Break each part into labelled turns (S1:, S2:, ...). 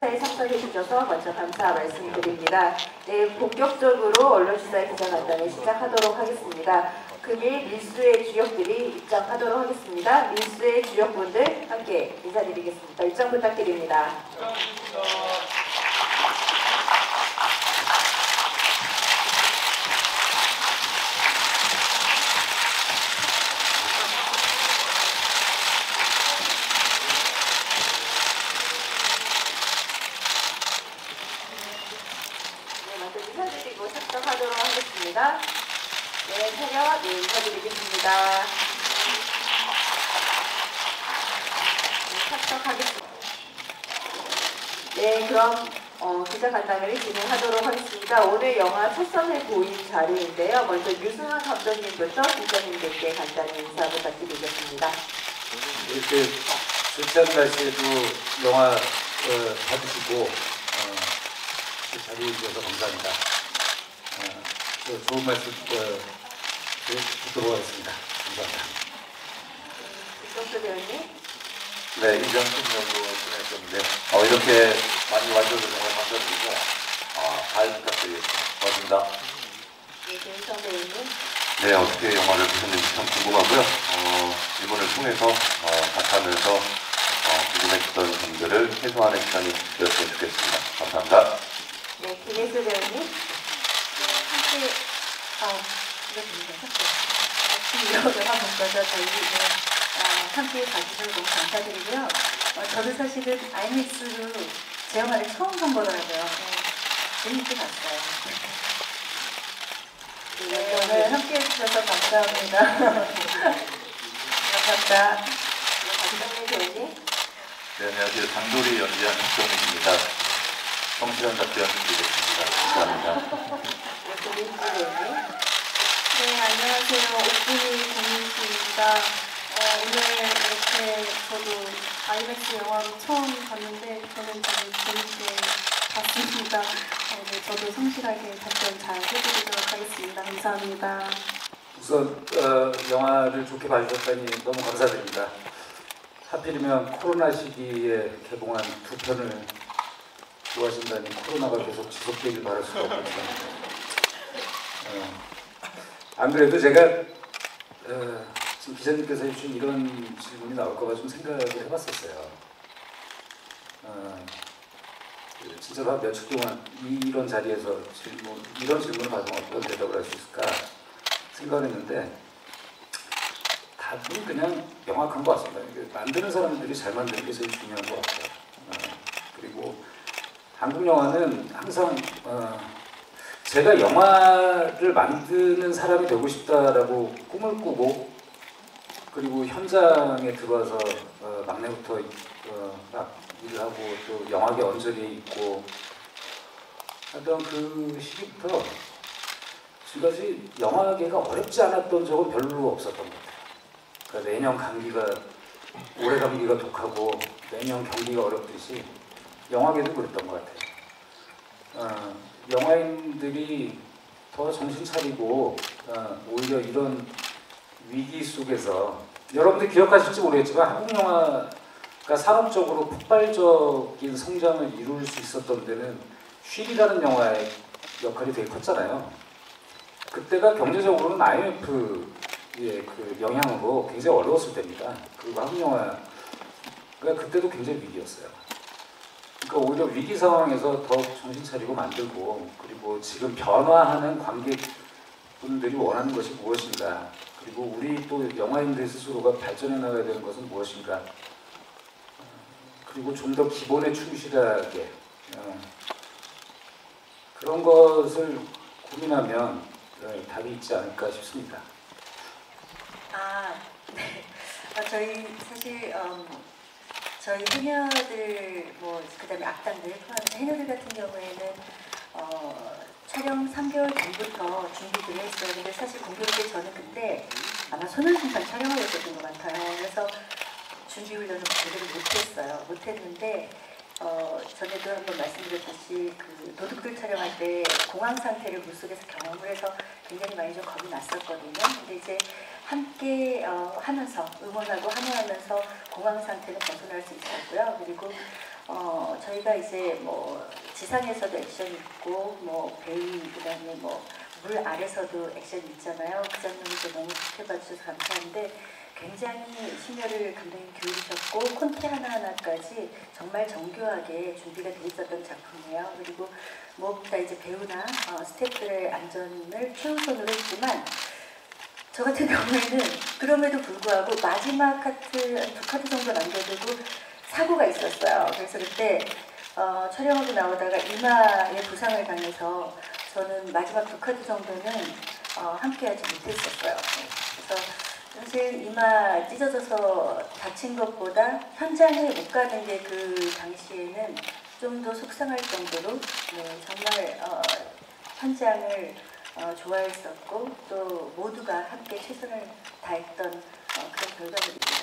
S1: 에 참석해 주셔서 먼저 감사 말씀드립니다. 네, 본격적으로 언론시사의 기자간담회 시작하도록 하겠습니다. 금일 밀수의 주역들이 입장하도록 하겠습니다. 밀수의 주역분들 함께 인사드리겠습니다. 입장 부탁드립니다. 인사드리고 참석하도록 하겠습니다. 네, 차렷 인사드리겠습니다. 참석하겠습니다. 네, 그럼 기자간담회를 진행하도록 하겠습니다. 오늘 영화 첫선을 보인 자리인데요. 먼저 유승환 감독님부터 기자님들께 간단히 인사 부탁드리겠습니다.
S2: 이렇게 좋지 않은 날씨에도 영화 봐주시고 자리해 주셔서 감사합니다. 좋은 말씀 듣도록 하겠습니다. 감사합니다.
S1: 이정수 배우님.
S3: 네, 이정수 배우로 진행했었는데 이렇게 많이 와주셔서 정말 감사드리고 잘 부탁드리겠습니다. 고맙습니다.
S1: 네, 김성 배우님.
S3: 네, 어떻게 영화를 보셨는지 참 궁금하고요. 이번을 통해서 같이 하면서 궁금했던 점들을 해소하는 시간이 되었으면 좋겠습니다. 감사합니다.
S1: 네, 김혜수 배우님. 네, 함께 영화 본 거죠. 저희 함께 봐주셔서 너무 감사드리고요. 저도 사실은 아이맥스로 제 영화를 처음 본 거더라고요. 재밌게 봤어요. 네, 오늘 함께 해주셔서 감사합니다. 감사합니다. 박정민 배우님.
S3: 네, 안녕하세요. 단돌이 연기한 박정민입니다. 성실한 답변 드리겠습니다. 감사합니다.
S4: 네, 안녕하세요. 옥분이 고민씨입니다. 오늘 이렇게 저도 아이맥스 영화로 처음 봤는데 저는 되게 재밌게 봤습니다. 네, 저도 성실하게 답변 잘 해드리도록 하겠습니다. 감사합니다.
S2: 우선 영화를 좋게 봐주셨다니 너무 감사드립니다. 하필이면 코로나 시기에 개봉한 두 편을 좋아하신다니 코로나가 계속 지속되길 바랄 수가 없거든요. 안 그래도 제가 지금 기자님께서 해주신 이런 질문이 나올까 좀 생각을 해봤었어요. 진짜로 한 며칠 동안 이런 자리에서 이런 질문을 받으면 어떤 대답을 할 수 있을까 생각을 했는데 다들 그냥 명확한 것 같습니다. 만드는 사람들이 잘 만드는 게 제일 중요한 것 같아요. 그리고 한국 영화는 항상 제가 영화를 만드는 사람이 되고 싶다라고 꿈을 꾸고 그리고 현장에 들어와서 막내부터 막 일을 하고 또 영화계 언저리에 있고 하던 그 시기부터 지금까지 영화계가 어렵지 않았던 적은 별로 없었던 것 같아요. 그러니까 내년 감기가 올해 감기가 독하고 내년 경기가 어렵듯이 영화계도 그랬던 것 같아요. 영화인들이 더 정신 차리고 오히려 이런 위기 속에서 여러분들 기억하실지 모르겠지만 한국 영화가 산업적으로 폭발적인 성장을 이룰 수 있었던 데는 쉔이라는 영화의 역할이 되게 컸잖아요. 그때가 경제적으로는 IMF의 그 영향으로 굉장히 어려웠을 때입니다. 그리고 한국 영화가 그때도 굉장히 위기였어요. 그러니까 오히려 위기 상황에서 더 정신 차리고 만들고 그리고 지금 변화하는 관객분들이 원하는 것이 무엇인가 그리고 우리 또 영화인들 스스로가 발전해 나가야 되는 것은 무엇인가 그리고 좀 더 기본에 충실하게 그런 것을 고민하면 답이 있지 않을까 싶습니다.
S1: 네. 저희 사실 저희 해녀들 그다음에 악당들 해녀들 같은 경우에는 촬영 3개월 전부터 준비를 했어요. 근데 사실 공교롭게 저는 그때 아마 소년순탄 촬영을 했었던 것 같아요. 그래서 준비 훈련을 제대로 못했어요. 못했는데 전에도 한번 말씀드렸듯이 그 도둑들 촬영할 때 공황 상태를 물속에서 경험을 해서 굉장히 많이 좀 겁이 났었거든요. 근데 이제 함께 하면서 응원하고 환호하면서 공황 상태는 벗어날 수 있었고요. 그리고 저희가 이제 뭐 지상에서도 액션이 있고 뭐 베이 그다음에 뭐 물 아래서도 액션이 있잖아요. 그 장면을 너무 지켜봐 주셔서 감사한데 굉장히 심혈을 감독님 기울이셨고 콘티 하나하나까지 정말 정교하게 준비가 돼 있었던 작품이에요. 그리고 무엇보다 이제 배우나 스태프들의 안전을 최우선으로 했지만 저 같은 경우에는 그럼에도 불구하고 마지막 카트 한 2카트 정도 남겨두고 사고가 있었어요. 그래서 그때 촬영하고 나오다가 이마에 부상을 당해서 저는 마지막 2카트 정도는 함께하지 못했었어요. 그래서 사실 이마 찢어져서 다친 것보다 현장에 못 가는 게 그 당시에는 좀 더 속상할 정도로 정말 현장을 좋아했었고 또 모두가 함께 최선을 다했던 그런 결과물입니다.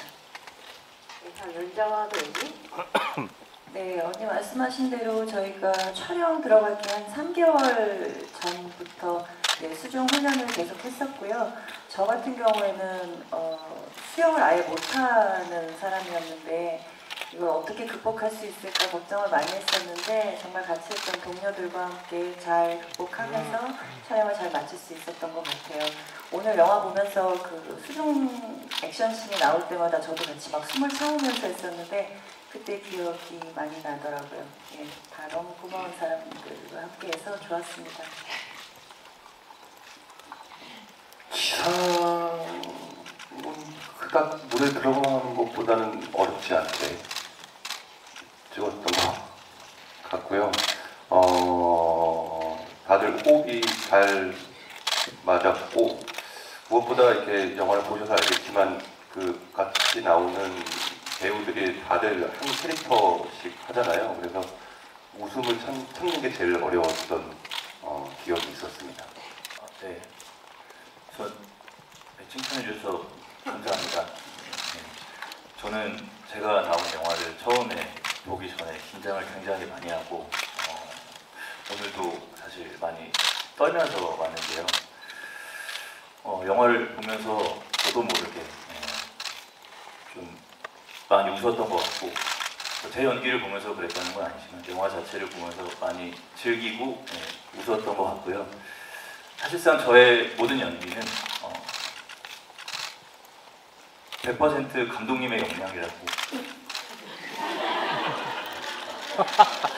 S5: 네, 다음 연정하고 언니.
S6: 네, 언니 말씀하신 대로 저희가 촬영 들어가기 한 3개월 전부터 수중 훈련을 계속 했었고요. 저 같은 경우에는 수영을 아예 못하는 사람이었는데 이걸 어떻게 극복할 수 있을까 걱정을 많이 했었는데 정말 같이 했던 동료들과 함께 잘 극복하면서 촬영을 잘 마칠 수 있었던 것 같아요. 오늘 영화 보면서 그 수중 액션씬이 나올 때마다 저도 같이 막 숨을 참으면서 했었는데 그때 기억이 많이 나더라고요. 예, 다 너무 고마운 사람들과 함께해서 좋았습니다.
S3: 기상은 그닥 노래 들어가는 것보다는 어렵지 않게 찍었던 것 같고요. 다들 호흡이 잘 맞았고 무엇보다 이렇게 영화를 보셔서 알겠지만 그 같이 나오는 배우들이 다들 한 캐릭터씩 하잖아요. 그래서 웃음을 참는 게 제일 어려웠던 기억이 있었습니다.
S7: 네, 칭찬해 주셔서 감사합니다. 네. 저는 제가 나온 영화를 처음에 보기 전에 긴장을 굉장히 많이 하고 오늘도 사실 많이 떨면서 왔는데요. 영화를 보면서 저도 모르게 좀 많이 웃었던 것 같고 제 연기를 보면서 그랬다는 건 아니지만 영화 자체를 보면서 많이 즐기고 웃었던 것 같고요. 사실상 저의 모든 연기는 100% 감독님의 역량이라고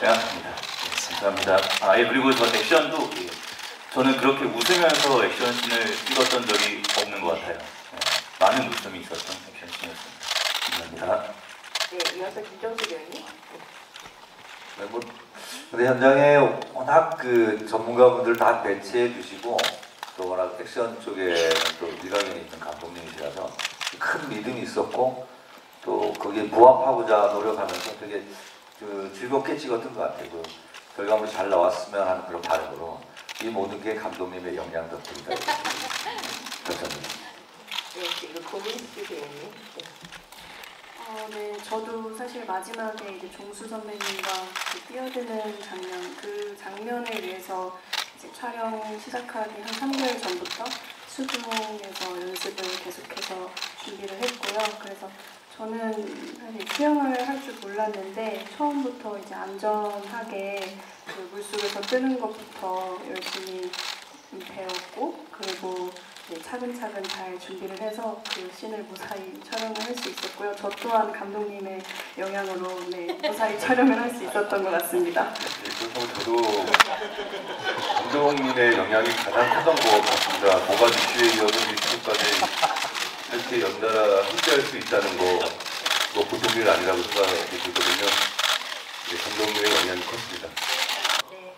S7: 생각합니다. 네, 감사합니다. 그리고 저 액션도 저는 그렇게 웃으면서 액션씬을 찍었던 적이 없는 것 같아요. 많은 웃음이 있었던 액션씬이었습니다. 감사합니다.
S5: 네, 이어서 김정수 배우님.
S8: 네, 근데 현장에 워낙 그 전문가분들 다 배치해 주시고 또 워낙 액션 쪽에 또 일가견이 있는 감독님이시라서 큰 믿음이 있었고 또 거기에 부합하고자 노력하면서 되게 즐겁게 찍었던 것 같아요. 그 결과물이 잘 나왔으면 하는 그런 바람으로 이 모든 게 감독님의 역량 덕분이다. 감사합니다.
S5: 네, 그리고 고민씨 배우님.
S4: 네, 저도 사실 마지막에 이제 종수 선배님과 뛰어드는 장면, 그 장면을 위해서 이제 촬영 시작하기 한 3개월 전부터 수중에서 연습을 계속해서 준비를 했고요. 그래서 저는 사실 수영을 할 줄 몰랐는데 처음부터 이제 안전하게 그 물속에서 뜨는 것부터 열심히 배웠고 그리고 차근차근 잘 준비를 해서 그 씬을 무사히 촬영을 할 수 있었고요. 저 또한 감독님의 영향으로 무사히 촬영을 할 수 있었던 것 같습니다.
S3: 그래서 저도 감독님의 영향이 가장 컸던 것 같습니다. 모가지 슈에 이어서 미스까지 이렇게 연달아 함께할 수 있다는 거 보통 일 아니라고 생각이 들거든요. 감독님의 영향이 컸습니다.
S1: 네,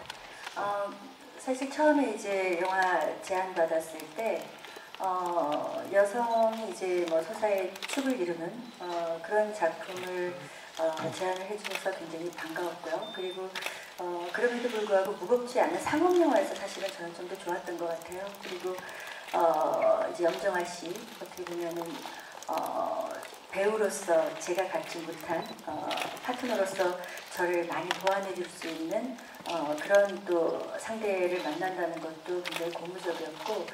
S1: 사실 처음에 이제 영화 제안 받았을 때 여성이 이제 뭐 서사의 축을 이루는 그런 작품을 제안을 해주셔서 굉장히 반가웠고요. 그리고 그럼에도 불구하고 무겁지 않은 상업 영화에서 사실은 저는 좀 더 좋았던 것 같아요. 그리고 이제 염정아 씨 어떻게 보면은 배우로서 제가 갖지 못한 파트너로서 저를 많이 보완해 줄 수 있는 그런 또 상대를 만난다는 것도 굉장히 고무적이었고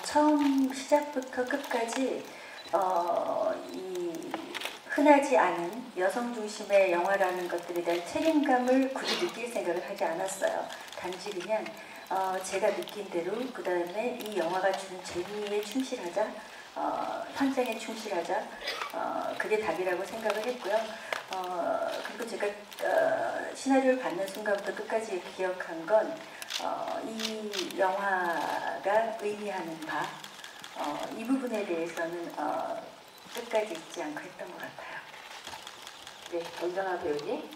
S1: 처음 시작부터 끝까지 이 흔하지 않은 여성 중심의 영화라는 것들에 대한 책임감을 굳이 느낄 생각을 하지 않았어요. 단지 그냥 제가 느낀 대로 그 다음에 이 영화가 주는 재미에 충실하자, 현장에 충실하자, 그게 답이라고 생각을 했고요. 그리고 제가 시나리오를 받는 순간부터 끝까지 기억한 건 이 영화가 의미하는 바, 이 부분에 대해서는 끝까지 잊지 않고 했던 것 같아요.
S5: 네, 연정아 배우님.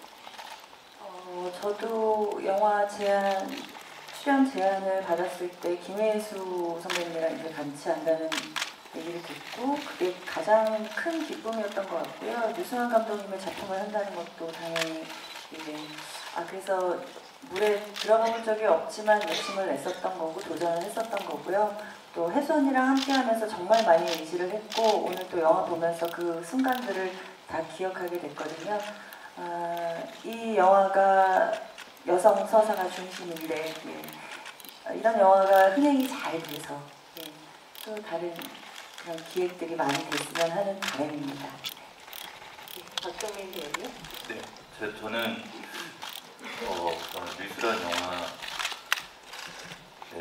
S6: 저도 영화 출연 제안을 받았을 때 김혜수 선배님이랑 이제 같이 한다는 얘기를 듣고 그게 가장 큰 기쁨이었던 것 같고요. 유승환 감독님의 작품을 한다는 것도 당연히 이제 그래서 물에 들어가 본 적이 없지만 욕심을 냈었던 거고 도전을 했었던 거고요. 또 혜수 언니랑 함께하면서 정말 많이 의지를 했고 오늘 또 영화 보면서 그 순간들을 다 기억하게 됐거든요. 이 영화가 여성 서사가 중심인데 이런 영화가 흥행이 잘 돼서 또 다른 그런 기획들이 많이 됐으면 하는 바람입니다.
S5: 박정민 배우님.
S7: 네, 저는 그런 뉴스란 영화에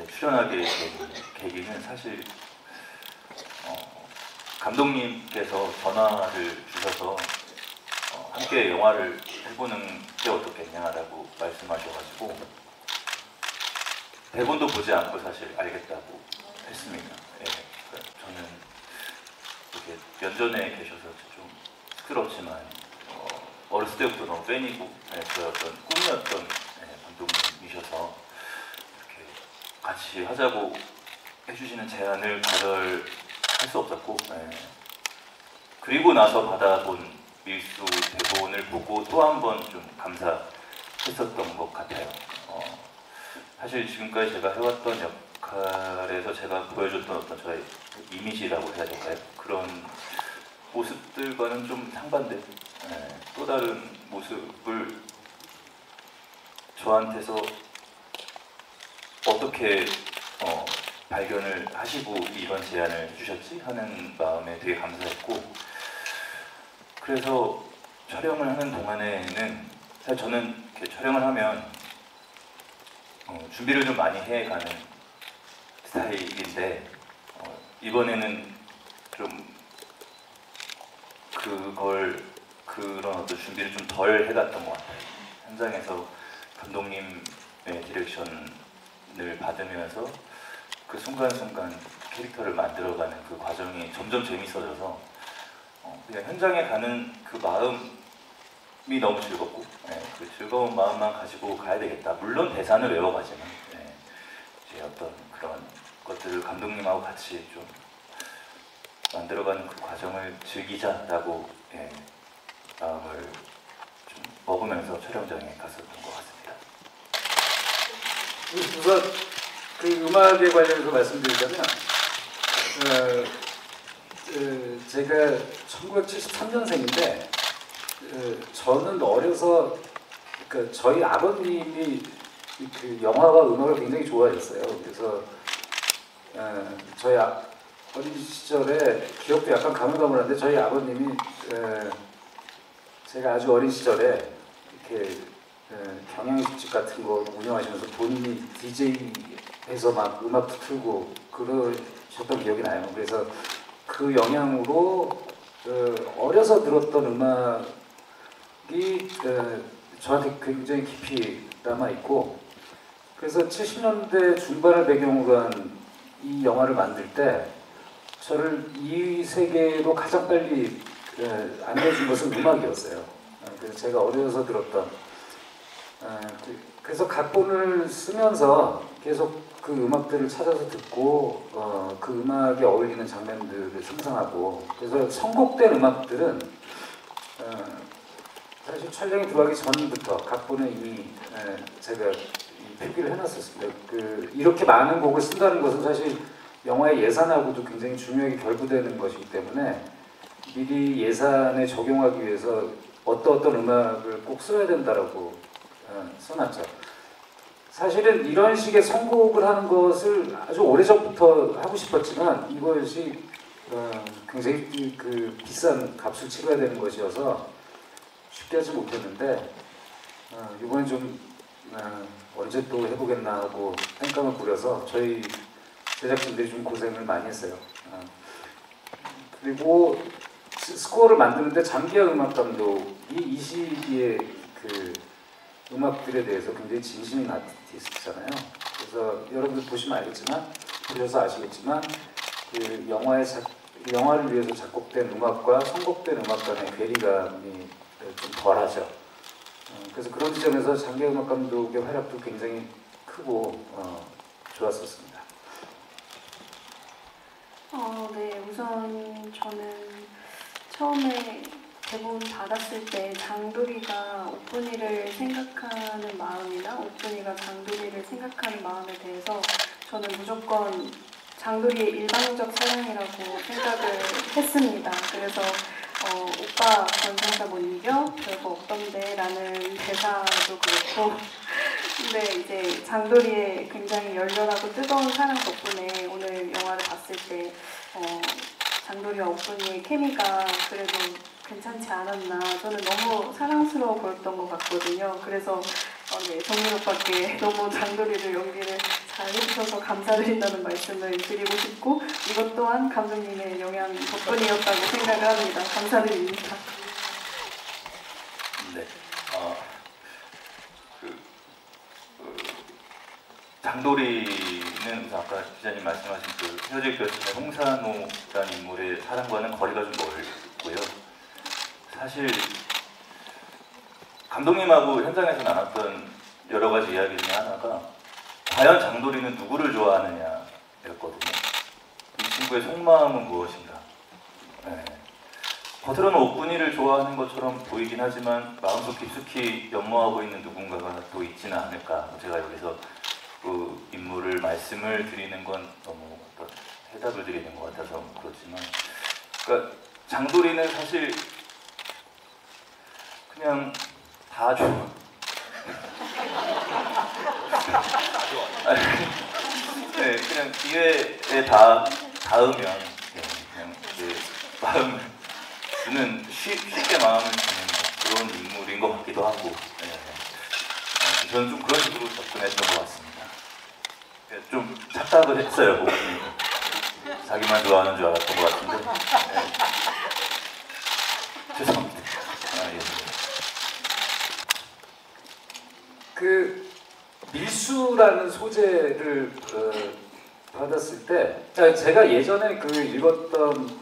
S7: 출연하게 된 계기는 사실 감독님께서 전화를 주셔서 함께 영화를 해보는 게 어떻겠냐라고 말씀하셔가지고 대본도 보지 않고 사실 알겠다고 했습니다. 예, 저는 이렇게 면전에 계셔서 좀 쑥스럽지만 어렸을 때부터 너무 팬이고 저의 어떤 꿈이었던 감독님이셔서 이렇게 같이 하자고 해주시는 제안을 거절할 수 없었고 그리고 나서 받아본 밀수 대본을 보고 또 한 번 좀 감사했었던 것 같아요. 사실 지금까지 제가 해왔던 역할에서 제가 보여줬던 어떤 저의 이미지라고 해야 될까요? 그런 모습들과는 좀 상반된 또 다른 모습을 저한테서 어떻게 발견을 하시고 이런 제안을 해주셨지 하는 마음에 되게 감사했고 그래서 촬영을 하는 동안에는 사실 저는 이렇게 촬영을 하면 준비를 좀 많이 해가는 스타일인데 이번에는 좀 그런 어떤 준비를 좀 덜 해갔던 것 같아요. 현장에서 감독님의 디렉션을 받으면서 그 순간순간 캐릭터를 만들어가는 그 과정이 점점 재밌어져서 그냥 현장에 가는 그 마음이 너무 즐겁고 그 즐거운 마음만 가지고 가야 되겠다. 물론 대사는 외워가지만 이제 어떤 그런 것들을 감독님하고 같이 좀 만들어가는 그 과정을 즐기자라고 마음을 좀 먹으면서 촬영장에 갔었던 것 같습니다.
S2: 우선 그 음악에 관련해서 말씀드리자면 제가 1973년생인데 저는 어려서 그러니까 저희 아버님이 그 영화와 음악을 굉장히 좋아하셨어요. 그래서 저희 어린 시절에 기억도 약간 가물가물한데 저희 아버님이 제가 아주 어린 시절에 이렇게 경양식집 같은 거 운영하시면서 본인이 DJ해서 막 음악도 틀고 그러셨던 기억이 나요. 그래서 그 영향으로 어려서 들었던 음악이 저한테 굉장히 깊이 남아 있고 그래서 70년대 중반을 배경으로 한 이 영화를 만들 때 저를 이 세계로 가장 빨리 안내준 것은 음악이었어요. 그래서 제가 어려서 들었던 그래서 각본을 쓰면서 계속 그 음악들을 찾아서 듣고 그 음악에 어울리는 장면들을 상상하고 그래서 선곡된 음악들은 사실 촬영에 들어가기 전부터 각본에 이미 제가 표기를 해놨었습니다. 이렇게 많은 곡을 쓴다는 것은 사실 영화의 예산하고도 굉장히 중요하게 결부되는 것이기 때문에 미리 예산에 적용하기 위해서 어떤 음악을 꼭 써야 된다라고 써놨죠. 사실은 이런 식의 선곡을 하는 것을 아주 오래전부터 하고 싶었지만 이것이 굉장히 그 비싼 값을 치러야 되는 것이어서 쉽게 하지 못했는데 이번에 좀 언제 또 해보겠나 하고 땡깡을 부려서 저희 제작진들이 좀 고생을 많이 했어요. 그리고 스코어를 만드는데 장기하 음악 감독이 이 시기에 그 음악들에 대해서 굉장히 진심인 아티스트잖아요. 그래서 여러분들 보시면 알겠지만, 보셔서 아시겠지만 그 영화를 위해서 작곡된 음악과 선곡된 음악 간의 괴리감이 좀 덜하죠. 그래서 그런 지점에서 장기하 음악 감독의 활약도 굉장히 크고 좋았었습니다.
S4: 네, 우선 저는 처음에 대본 받았을 때 장도리가 오프니를 생각하는 마음이나 오프니가 장도리를 생각하는 마음에 대해서 저는 무조건 장도리의 일방적 사랑이라고 생각을 했습니다. 그래서 오빠 전생사 못 이겨? 별거 없던데 라는 대사도 그렇고 근데 이제 장도리의 굉장히 열렬하고 뜨거운 사랑 덕분에 오늘 영화를 봤을 때 장도리와 오프니의 케미가 그래도 괜찮지 않았나. 저는 너무 사랑스러워 보였던 것 같거든요. 그래서 네, 정민 오빠께 너무 장도리를 연기를 잘 해주셔서 감사드린다는 말씀을 드리고 싶고 이것 또한 감독님의 영향 덕분이었다고 생각을 합니다. 감사드립니다.
S7: 네. 장도리는 아까 기자님 말씀하신 그 헤어질 결심의 홍산호라는 인물의 사랑과는 거리가 좀 멀고요. 사실 감독님하고 현장에서 나눴던 여러 가지 이야기 중에 하나가 과연 장도리는 누구를 좋아하느냐였거든요. 이 친구의 속마음은 무엇인가. 네. 겉으로는 오프니를 좋아하는 것처럼 보이긴 하지만 마음속 깊숙이 연모하고 있는 누군가가 또 있지는 않을까. 제가 여기서 그 인물을 말씀을 드리는 건 너무 해답을 드리는 것 같아서 그렇지만, 그러니까 장도리는 사실 그냥 다 좋아. 네, 그냥 기회에 닿으면 그냥 이제 마음을 주는 쉽게 마음을 주는 그런 인물인 것 같기도 하고, 저는 좀 그런 식으로 접근했던 것 같습니다. 좀 착각을 했어요, 보고. 자기만 좋아하는 줄 알았던 것 같은데. 죄송합니다. 예.
S2: 그 밀수라는 소재를 받았을 때 제가 예전에 그 읽었던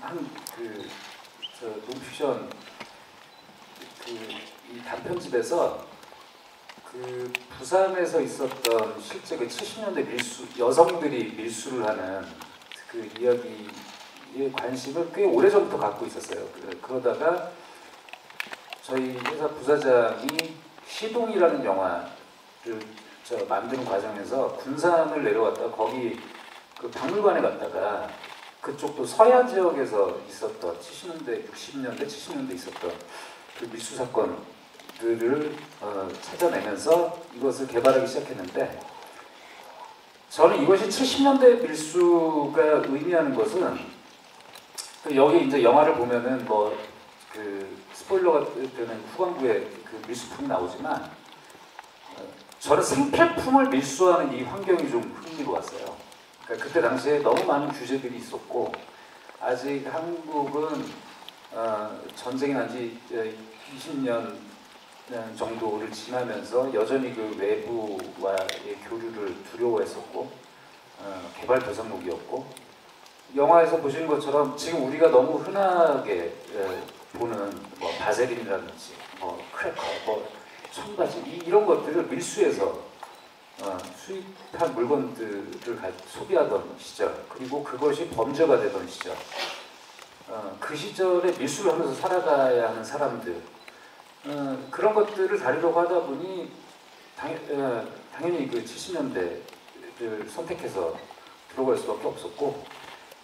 S2: 논피션 이 단편집에서 그 부산에서 있었던 실제 그 70년대 밀수, 여성들이 밀수를 하는 그 이야기에 관심을 꽤 오래전부터 갖고 있었어요. 그러다가 저희 회사 부사장이 시동이라는 영화를 만드는 과정에서 군산을 내려왔다가 거기 그 박물관에 갔다가 그쪽도 서해 지역에서 있었던 70년대, 60년대, 70년대 있었던 그 밀수 사건들을 찾아내면서 이것을 개발하기 시작했는데, 저는 이것이 70년대 밀수가 의미하는 것은 여기 이제 영화를 보면은 뭐 그 스포일러가 되는 후반부에 그 밀수품이 나오지만 저는 생필품을 밀수하는 이 환경이 좀 흥미로웠어요. 그러니까 그때 당시에 너무 많은 규제들이 있었고 아직 한국은 전쟁이 난 지 20년 정도를 지나면서 여전히 그 외부와의 교류를 두려워했었고 개발도상국이었고, 영화에서 보시는 것처럼 지금 우리가 너무 흔하게 보는 뭐 바세린이라든지 뭐 크래커, 뭐 청바지 이런 것들을 밀수해서 수입한 물건들을 소비하던 시절, 그리고 그것이 범죄가 되던 시절, 그 시절에 밀수를 하면서 살아가야 하는 사람들, 그런 것들을 다루려고 하다 보니 당연히 그 70년대를 선택해서 들어갈 수밖에 없었고,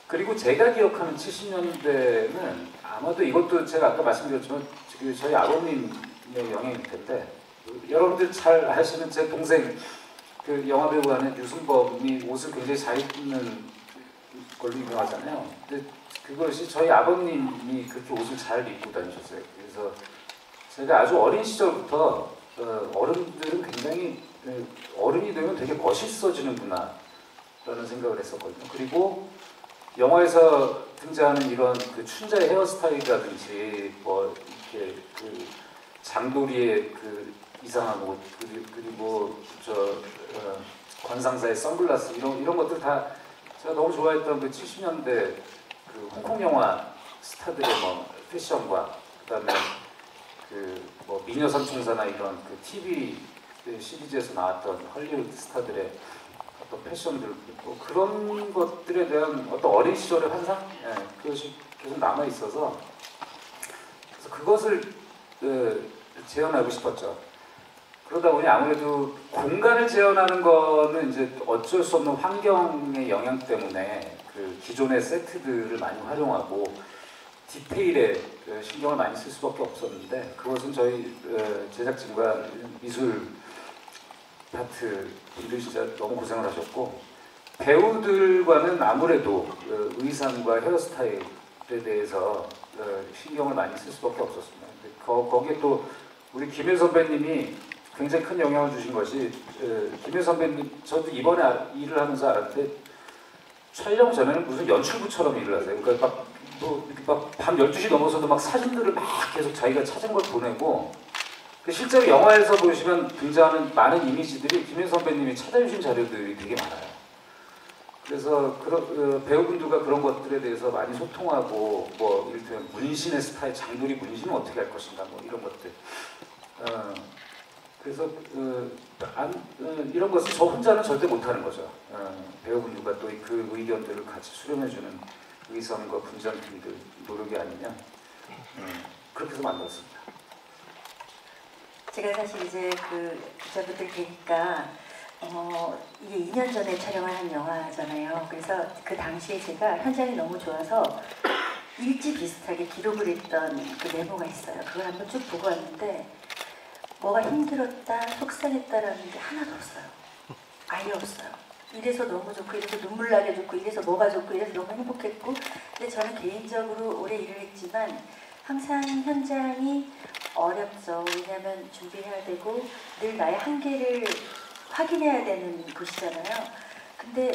S2: 그리고 제가 기억하는 70년대는 아마도 이것도 제가 아까 말씀드렸지만 저희 아버님의 영향일 텐데, 여러분들 잘 아시는 제 동생 그 영화배우 하는 유승범이 옷을 굉장히 잘 입는 걸로 유명하잖아요. 근데 그것이 저희 아버님이 그렇게 옷을 잘 입고 다니셨어요. 그래서 제가 아주 어린 시절부터 어른들은 굉장히 어른이 되면 되게 멋있어지는구나 라는 생각을 했었거든요. 그리고 영화에서 등장하는 이런 그 춘자의 헤어스타일이라든지 뭐 이렇게 그 장도리의 그 이상한 옷 그리고 관상사의 선글라스 이런 것들 다 제가 너무 좋아했던 그 70년대 그 홍콩 영화 스타들의 뭐 패션과 그다음에 그 뭐 미녀 삼총사나 이런 그 TV 시리즈에서 나왔던 헐리우드 스타들의 어떤 패션들 뭐 그런 것들에 대한 어떤 어린 시절의 환상 그것이 계속 남아 있어서 그래서 그것을 재현하고 싶었죠. 그러다 보니 아무래도 공간을 재현하는 거는 이제 어쩔 수 없는 환경의 영향 때문에 그 기존의 세트들을 많이 활용하고 디테일에 신경을 많이 쓸 수밖에 없었는데 그것은 저희 제작진과 미술 파트 분들이 진짜 너무 고생을 하셨고 배우들과는 아무래도 의상과 헤어스타일에 대해서 신경을 많이 쓸 수밖에 없었습니다. 거기에 또 우리 김혜 선배님이 굉장히 큰 영향을 주신 것이 김혜 선배님 저도 이번에 일을 하면서 알았는데 촬영 전에는 무슨 연출부처럼 일을 하세요. 그러니까 밤 12시 넘어서도 막 사진들을 막 계속 자기가 찾은 걸 보내고 실제로 영화에서 보시면 등장하는 많은 이미지들이 김혜 선배님이 찾아주신 자료들이 되게 많아요. 그래서 배우분들과 그런 것들에 대해서 많이 소통하고 뭐 이를테면 문신의 스타일, 장도리 문신은 어떻게 할 것인가 뭐 이런 것들 그래서 이런 것을 저 혼자는 절대 못하는 거죠. 배우분들과 또 그 의견들을 같이 수렴해주는 의성과 분장팀들 노력이 아니냐 그렇게 해서 만들었습니다.
S1: 제가 사실 이제 그 기자분들 뵈니까 이게 2년 전에 촬영을 한 영화잖아요. 그래서 그 당시에 제가 현장이 너무 좋아서 일지 비슷하게 기록을 했던 그 메모가 있어요. 그걸 한번 쭉 보고 왔는데 뭐가 힘들었다, 속상했다라는 게 하나도 없어요. 아예 없어요. 이래서 너무 좋고 이래서 눈물 나게 좋고 이래서 뭐가 좋고 이래서 너무 행복했고 근데 저는 개인적으로 오래 일을 했지만 항상 현장이 어렵죠. 왜냐하면 준비해야 되고 늘 나의 한계를 확인해야 되는 곳이잖아요. 근데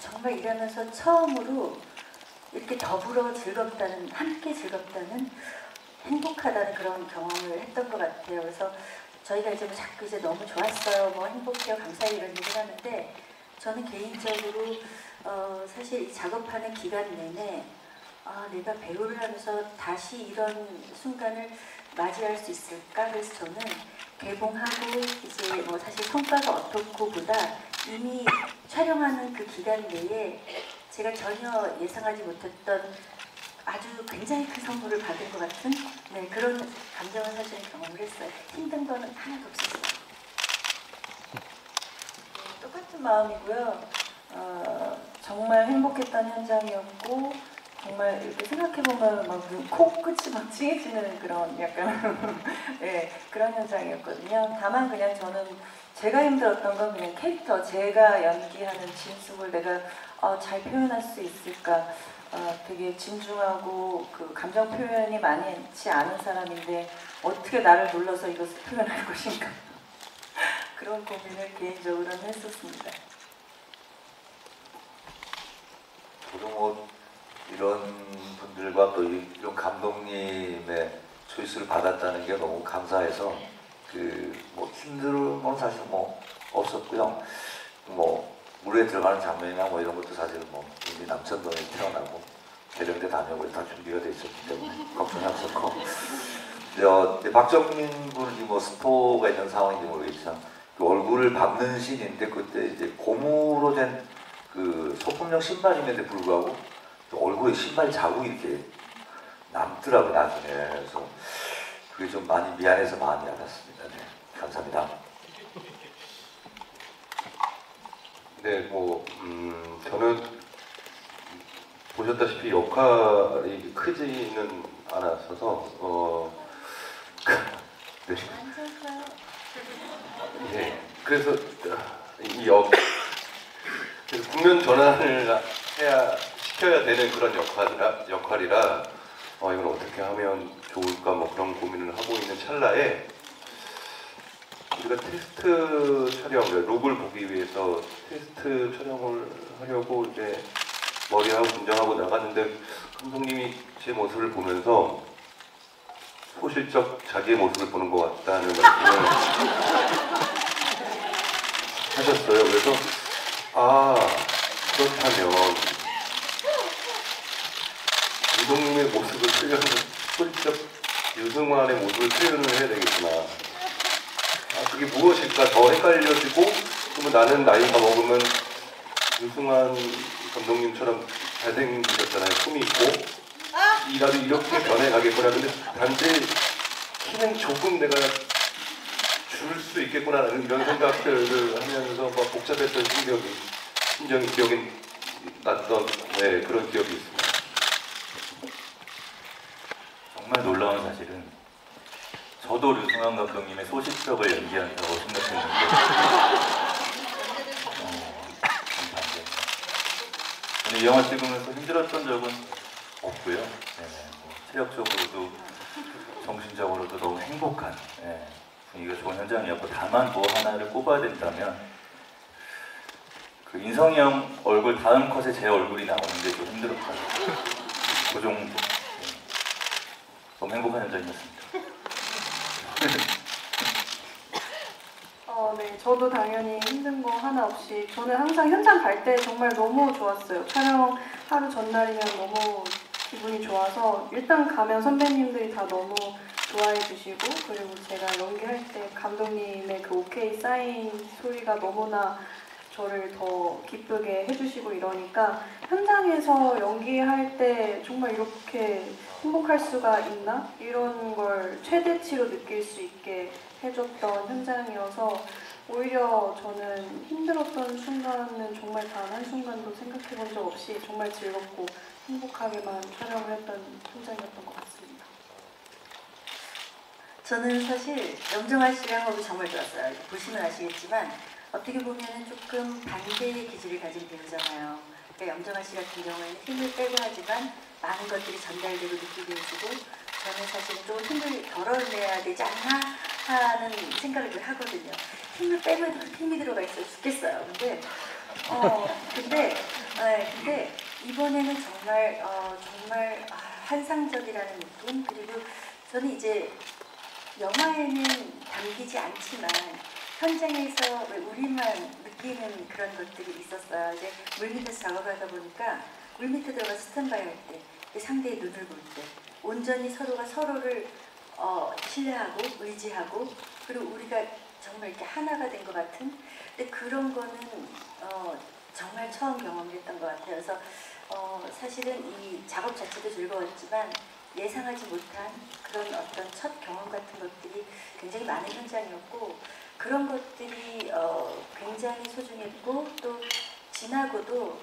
S1: 정말 일하면서 처음으로 이렇게 더불어 즐겁다는, 함께 즐겁다는, 행복하다는 그런 경험을 했던 것 같아요. 그래서 저희가 이제 자꾸 이제 너무 좋았어요, 뭐 행복해요, 감사해요 이런 얘기를 하는데 저는 개인적으로 사실 이 작업하는 기간 내내 내가 배우를 하면서 다시 이런 순간을 맞이할 수 있을까? 그래서 저는 개봉하고 이제 뭐 사실 성과가 어떻고보다 이미 촬영하는 그 기간 내에 제가 전혀 예상하지 못했던 아주 굉장히 큰 선물을 받은 것 같은 그런 감정을 사실 경험을 했어요. 힘든 거는 하나도 없었어요.
S6: 똑같은 마음이고요. 정말 행복했던 현장이었고 정말 이렇게 생각해보면 막 코끝이 막 찡해지는 그런 약간 그런 현장이었거든요. 다만 그냥 저는 제가 힘들었던 건 그냥 캐릭터, 제가 연기하는 진숙을 내가 잘 표현할 수 있을까. 되게 진중하고 그 감정 표현이 많지 않은 사람인데 어떻게 나를 눌러서 이것을 표현할 것인가. 그런 고민을 개인적으로는 했었습니다.
S8: 저도 뭐 이런 분들과 또 이런 감독님의 초이스를 받았다는 게 너무 감사해서 뭐 힘든 건 사실 뭐 없었고요. 뭐 물에 들어가는 장면이나 뭐 이런 것도 사실 뭐 이미 남천동에 태어나고 대령대 다녀오고 다 준비가 돼 있었기 때문에 걱정이 없었고. 박정민 군이 뭐 스포가 있는 상황인지 모르겠지만 그 얼굴을 밟는 씬인데 그때 이제 고무로 된 그 소품용 신발임에도 불구하고 얼굴에 신발 자국이 이렇게 남더라고요 나중에. 그래서 그게 좀 많이 미안해서 마음이 아팠습니다. 네, 감사합니다.
S3: 네, 뭐 저는 보셨다시피 역할이 크지는 않았어서 네. 네, 그래서 이 그래서 국면 전환을 해야 시켜야 되는 그런 역할이라 이걸 어떻게 하면 좋을까 뭐 그런 고민을 하고 있는 찰나에 우리가 테스트 촬영, 룩을 보기 위해서 테스트 촬영을 하려고 이제 머리하고 분장하고 나갔는데 감독님이 제 모습을 보면서 소실적 자기의 모습을 보는 것 같다는 말씀을 하셨어요. 그래서 그렇다면 유동님의 모습을 표현을 소실적 유승환의 모습을 표현을 해야 되겠구나. 그게 무엇일까 더 헷갈려지고 그러면 나는 나이가 먹으면 유승환 감독님처럼 잘생기셨잖아요. 품이 있고 나도 이렇게 변해가겠구나. 근데 단지 키는 조금 내가 줄 수 있겠구나라는 이런 생각들을 하면서 막 복잡했던 심정이 기억이 났던 그런 기억이 있습니다.
S7: 정말 놀라운 사실은 저도 류승환 감독님의 소시적을 연기한다고 생각했는데 저는 이 영화 찍으면서 힘들었던 적은 없고요. 뭐 체력적으로도 정신적으로도 너무 행복한 분위기가 좋은 현장이었고, 다만 뭐 하나를 꼽아야 된다면 그 인성이 형 얼굴 다음 컷에 제 얼굴이 나오는 게 좀 힘들었어요. 그 정도. 너무 행복한 현장이었습니다.
S4: 네, 저도 당연히 힘든 거 하나 없이 저는 항상 현장 갈 때 정말 너무 좋았어요. 촬영 하루 전날이면 너무 기분이 좋아서 일단 가면 선배님들이 다 너무 좋아해 주시고, 그리고 제가 연기할 때 감독님의 그 오케이 사인 소리가 너무나 저를 더 기쁘게 해주시고 이러니까 현장에서 연기할 때 정말 이렇게 행복할 수가 있나? 이런 걸 최대치로 느낄 수 있게 해줬던 현장이어서 오히려 저는 힘들었던 순간은 정말 단 한순간도 생각해 본 적 없이 정말 즐겁고 행복하게만 촬영을 했던 현장이었던 것 같습니다.
S1: 저는 사실 염정아 씨랑 하고 정말 좋았어요. 보시면 아시겠지만 어떻게 보면 조금 반대의 기질을 가진 배우잖아요. 그러니까 염정아 씨 같은 경우에는 힘을 빼고 하지만 많은 것들이 전달되고 느끼게 해주고, 저는 사실 좀 힘을 덜어내야 되지 않나 하는 생각을 늘 하거든요. 힘을 빼면 힘이 들어가 있어요. 죽겠어요. 근데 이번에는 정말 환상적이라는 느낌, 그리고 저는 이제 영화에는 담기지 않지만 현장에서 왜 우리만 느끼는 그런 것들이 있었어요. 이제 물밑에서 작업하다 보니까 물밑에 들어가서 스탠바이 할 때, 상대의 눈을 볼 때 온전히 서로가 서로를 신뢰하고 의지하고, 그리고 우리가 정말 이렇게 하나가 된 것 같은, 근데 그런 거는 정말 처음 경험했던 것 같아요. 그래서 사실은 이 작업 자체도 즐거웠지만 예상하지 못한 그런 어떤 첫 경험 같은 것들이 굉장히 많은 현장이었고, 그런 것들이 굉장히 소중했고, 또 지나고도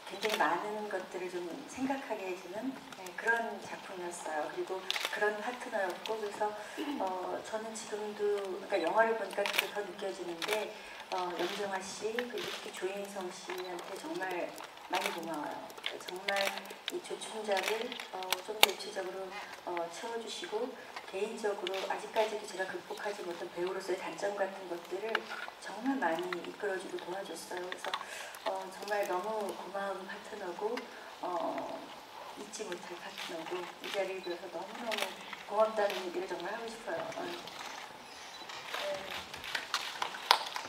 S1: 굉장히 많은 것들을 좀 생각하게 해주는 그런 작품이었어요. 그리고 그런 파트너였고, 그래서 저는 지금도 그러니까 영화를 보니까 그게 더 느껴지는데, 염정아 씨, 그리고 특히 조인성 씨한테 정말 많이 고마워요. 정말 이 조충자를 좀 대체적으로 채워주시고, 개인적으로 아직까지도 제가 극복하지 못한 배우로서의 단점 같은 것들을 정말 많이 이끌어주고 도와줬어요. 그래서 정말 너무 고마운 파트너고 잊지 못할 파트너고, 이 자리를 빌어서 너무너무 고맙다는 얘기를 정말 하고 싶어요.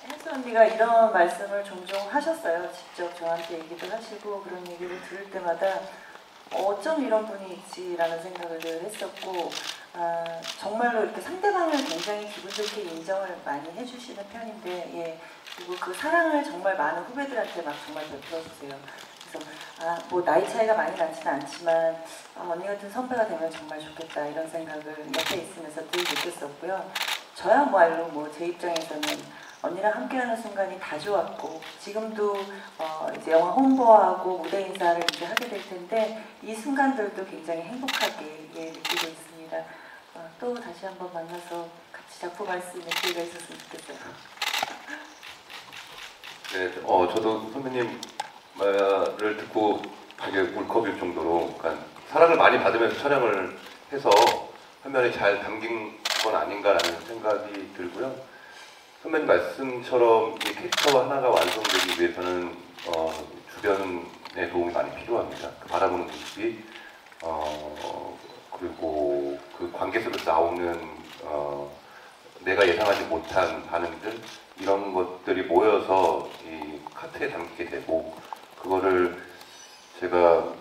S6: 혜수 언니가 이런 말씀을 종종 하셨어요. 직접 저한테 얘기도 하시고, 그런 얘기를 들을 때마다 어쩜 이런 분이 있지라는 생각을 늘 했었고, 정말로 이렇게 상대방을 굉장히 기분 좋게 인정을 많이 해주시는 편인데, 그리고 그 사랑을 정말 많은 후배들한테 막 정말 베풀어주세요. 그래서 뭐 나이 차이가 많이 나지는 않지만 언니 같은 선배가 되면 정말 좋겠다, 이런 생각을 옆에 있으면서 늘 느꼈었고요. 저야말로 뭐 제 입장에서는 언니랑 함께하는 순간이 다 좋았고, 지금도 이제 영화 홍보하고 무대 인사를 이제 하게 될 텐데 이 순간들도 굉장히 행복하게 느끼고 있습니다. 또 다시 한번 만나서 같이 작품할 수 있는 기회가 있었으면 좋겠어요.
S3: 네, 저도 선배님 를 듣고 되게 울컥일 정도로, 그러니까 사랑을 많이 받으면서 촬영을 해서 화면에 잘 담긴 건 아닌가라는 생각이 들고요. 선배님 말씀처럼 이 캐릭터 하나가 완성되기 위해서는 주변의 도움이 많이 필요합니다. 그 바라보는 모습이 그리고 그 관계 속에서 나오는 내가 예상하지 못한 반응들, 이런 것들이 모여서 이 카트에 담게 되고, 그거를 제가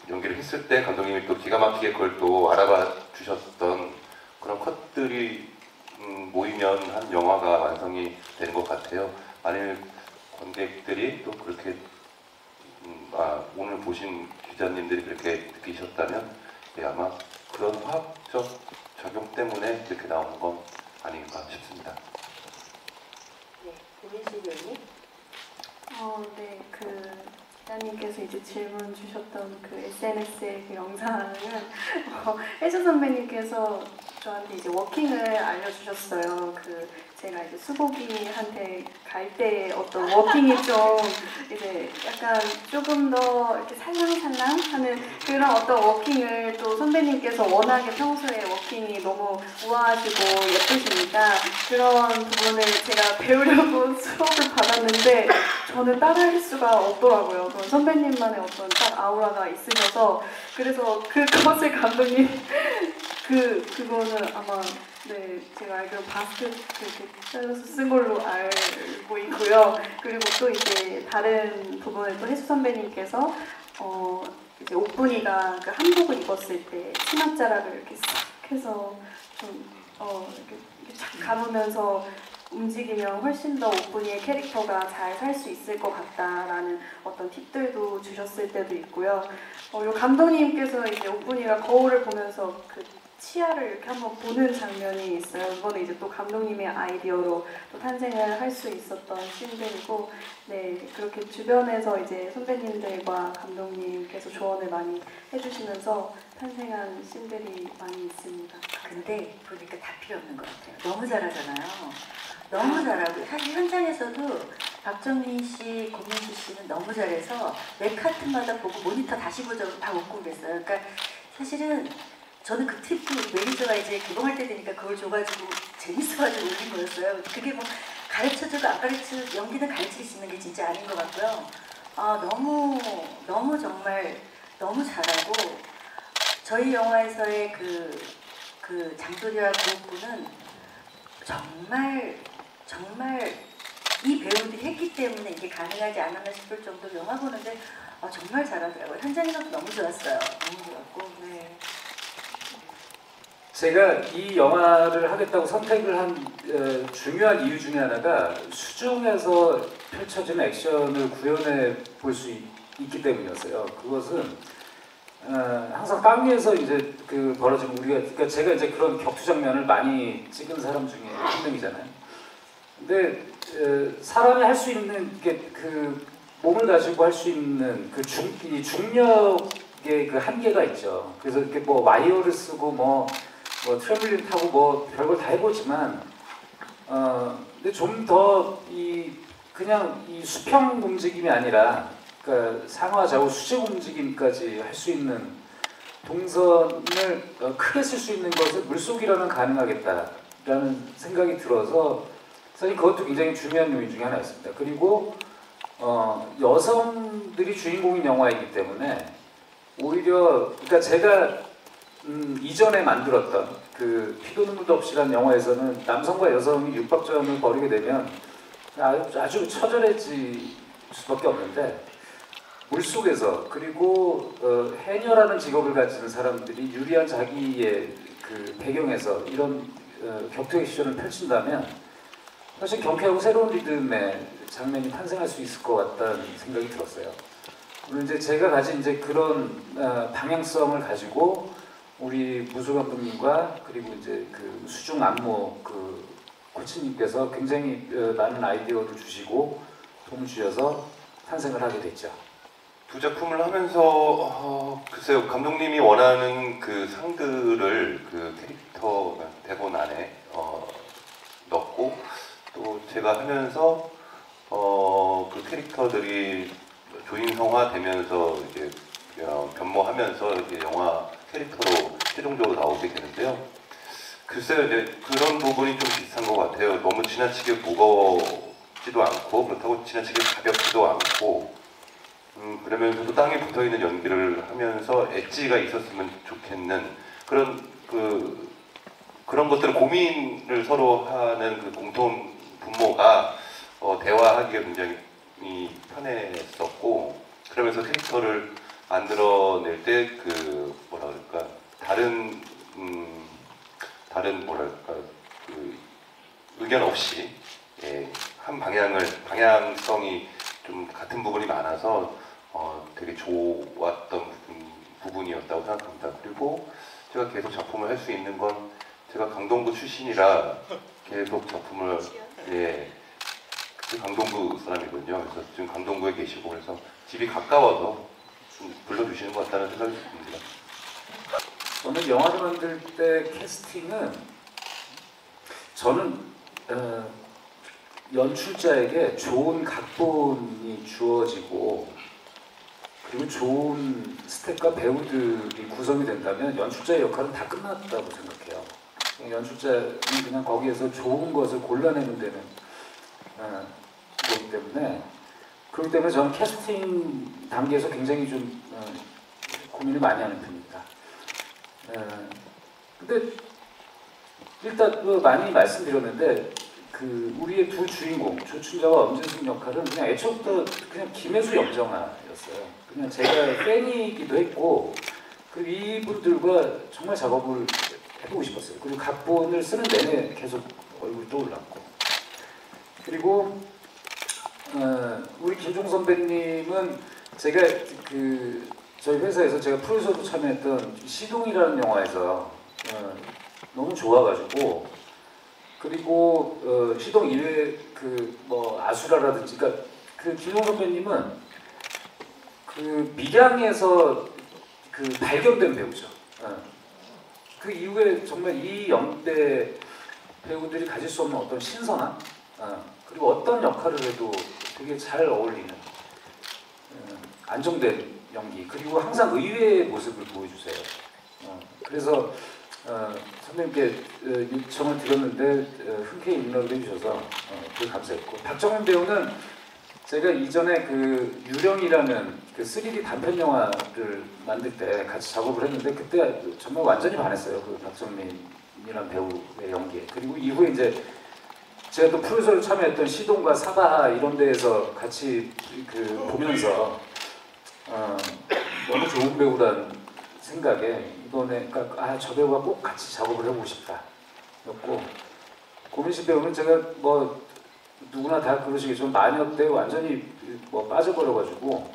S3: 연기를 했을 때 감독님이 또 기가 막히게 그걸 또 알아봐 주셨던 그런 컷들이 모이면 한 영화가 완성이 되는 것 같아요. 만일 관객들이 또 그렇게 오늘 보신 기자님들이 그렇게 느끼셨다면 아마 그런 화학적 작용 때문에 이렇게 나오는 건 아닌가 싶습니다.
S5: 네, 고민실 배우님.
S4: 네, 그 기자님께서 이제 질문 주셨던 그 SNS의 그 영상은 혜주 선배님께서 저한테 이제 워킹을 알려주셨어요. 그 제가 이제 수복이한테 갈 때 어떤 워킹이 좀 이제 약간 조금 더 이렇게 살랑살랑하는 그런 어떤 워킹을 또 선배님께서 워낙에 평소에 워킹이 너무 우아하시고 예쁘시니까 그런 부분을 제가 배우려고 수업을 받았는데 저는 따라할 수가 없더라고요. 그런 선배님만의 어떤 딱 아우라가 있으셔서 그래서 그것을 감독님 그거는 아마 네 제가 알기로 바스켓 그렇게 잘라서 쓴 걸로 알고 있고요. 그리고 또 이제 다른 부분을 또 혜수 선배님께서 이제 옥분이가 그 한복을 입었을 때 치맛자락을 이렇게 싹 해서 좀 이렇게 착 감으면서 움직이면 훨씬 더 옥분이의 캐릭터가 잘 살 수 있을 것 같다라는 어떤 팁들도 주셨을 때도 있고요. 요 감독님께서 이제 옥분이가 거울을 보면서 그 치아를 이렇게 한번 보는 장면이 있어요. 이거는 이제 또 감독님의 아이디어로 또 탄생을 할 수 있었던 씬들이고, 네 그렇게 주변에서 이제 선배님들과 감독님께서 조언을 많이 해주시면서 탄생한 씬들이 많이 있습니다.
S1: 근데 보니까 다 필요 없는 것 같아요. 너무 잘하잖아요. 너무 잘하고 사실 현장에서도 박정민 씨, 고민수 씨는 너무 잘해서 매 카트마다 보고 모니터 다시 보자고 다 웃고 그랬어요. 그러니까 사실은 저는 그 팁도 매니저가 이제 개봉할 때 되니까 그걸 줘가지고 재밌어가지고 올린 거였어요. 그게 뭐 가르쳐주고 안 가르쳐 연기는 가르칠 수 있는 게 진짜 아닌 것 같고요. 너무 정말 너무 잘하고 저희 영화에서의 그 장도리와 구옥구는 정말 이 배우들이 했기 때문에 이게 가능하지 않았나 싶을 정도로 영화 보는데 정말 잘하더라고요. 현장에서도 너무 좋았어요. 너무 좋았고 네.
S2: 제가 이 영화를 하겠다고 선택을 한 중요한 이유 중에 하나가 수중에서 펼쳐지는 액션을 구현해 볼 수 있기 때문이었어요. 그것은 항상 땅 위에서 이제 그 벌어지는 그러니까 제가 이제 그런 격투 장면을 많이 찍은 사람 중에 한 명이잖아요. 근데 사람이 할 수 있는 게 그 몸을 가지고 할 수 있는 그 중력의 그 한계가 있죠. 그래서 이렇게 뭐 와이어를 쓰고 뭐 트래블링 타고 뭐 별걸 다 해보지만 근데 좀 더 그냥 이 수평 움직임이 아니라 그러니까 상하 좌우 수직 움직임까지 할 수 있는 동선을 크게 쓸 수 있는 것을 물속이라면 가능하겠다라는 생각이 들어서 사실 그것도 굉장히 중요한 요인 중에 하나였습니다. 그리고 여성들이 주인공인 영화이기 때문에 오히려 그러니까 제가 이전에 만들었던 그 피도 눈물도 없이라는 영화에서는 남성과 여성이 육박전을 벌이게 되면 아주 처절해질 수밖에 없는데 물속에서 그리고 해녀라는 직업을 가진 사람들이 유리한 자기의 그 배경에서 이런 격투 액션을 펼친다면 사실 경쾌하고 새로운 리듬의 장면이 탄생할 수 있을 것 같다는 생각이 들었어요. 오늘 이제 제가 가진 이제 그런 방향성을 가지고 우리 무수 감독님과 그리고 이제 그 수중 안무 그 코치님께서 굉장히 많은 아이디어를 주시고 도움을 주셔서 탄생을 하게 됐죠.
S3: 두 작품을 하면서 글쎄요, 감독님이 원하는 그 상들을 그 캐릭터 대본 안에 넣고 또 제가 하면서 그 캐릭터들이 조인성화되면서 이제 변모하면서 이제 영화 캐릭터로 최종적으로 나오게 되는데요. 글쎄요, 이제 그런 부분이 좀 비슷한 것 같아요. 너무 지나치게 무겁지도 않고 그렇다고 지나치게 가볍지도 않고 그러면서도 땅에 붙어있는 연기를 하면서 엣지가 있었으면 좋겠는 그런 것들을 고민을 서로 하는 그 공통 분모가 대화하기가 굉장히 편했었고 그러면서 캐릭터를 만들어낼 때 그 뭐라 그럴까 다른 뭐랄까 그 의견 없이 한 방향성이 좀 같은 부분이 많아서 되게 좋았던 부분이었다고 생각합니다. 그리고 제가 계속 작품을 할 수 있는 건 제가 강동구 출신이라 계속 작품을 강동구 사람이거든요. 그래서 지금 강동구에 계시고 그래서 집이 가까워서 좀 불러주시는 것 같다는 생각이 듭니다.
S2: 저는 영화를 만들 때 캐스팅은 저는 연출자에게 좋은 각본이 주어지고 그리고 좋은 스태프과 배우들이 구성이 된다면 연출자의 역할은 다 끝났다고 생각해요. 연출자는 그냥 거기에서 좋은 것을 골라내면 되는 거기 때문에 그렇기 때문에 저는 캐스팅 단계에서 굉장히 좀 고민을 많이 하는 편입니다. 근데 일단 많이 말씀드렸는데 우리의 두 주인공 조춘자와 엄진숙 역할은 그냥 애초부터 그냥 김혜수 염정아였어요. 그냥 제가 팬이기도 했고 그리고 이분들과 정말 작업을 해보고 싶었어요. 그리고 각본을 쓰는 내내 계속 얼굴이 떠올랐고 그리고 우리 김종 선배님은 제가 저희 회사에서 제가 프로듀서로 참여했던 시동이라는 영화에서 너무 좋아가지고 그리고 시동 이외 아수라라든지 그러니까 김종 선배님은 밀양에서 발견된 배우죠. 그 이후에 정말 이 연대 배우들이 가질 수 없는 어떤 신선함 그리고 어떤 역할을 해도 되게 잘 어울리는 안정된 연기 그리고 항상 의외의 모습을 보여주세요. 그래서 선배님께 요청을 드렸는데 흔쾌히 응답을 해주셔서 되게 감사했고 박정민 배우는 제가 이전에 유령이라는 3D 단편 영화를 만들 때 같이 작업을 했는데 그때 정말 완전히 반했어요. 박정민이라는 배우의 연기에. 그리고 이후에 이제 제가 또 프로듀서로 참여했던 시동과 사바하 이런 데에서 같이 보면서 너무 좋은 배우라는 생각에 이번에 저 배우가 꼭 같이 작업을 해보고 싶다 였고 고민식 배우는 제가 누구나 다 그러시겠지만 마녀 때 완전히 빠져버려가지고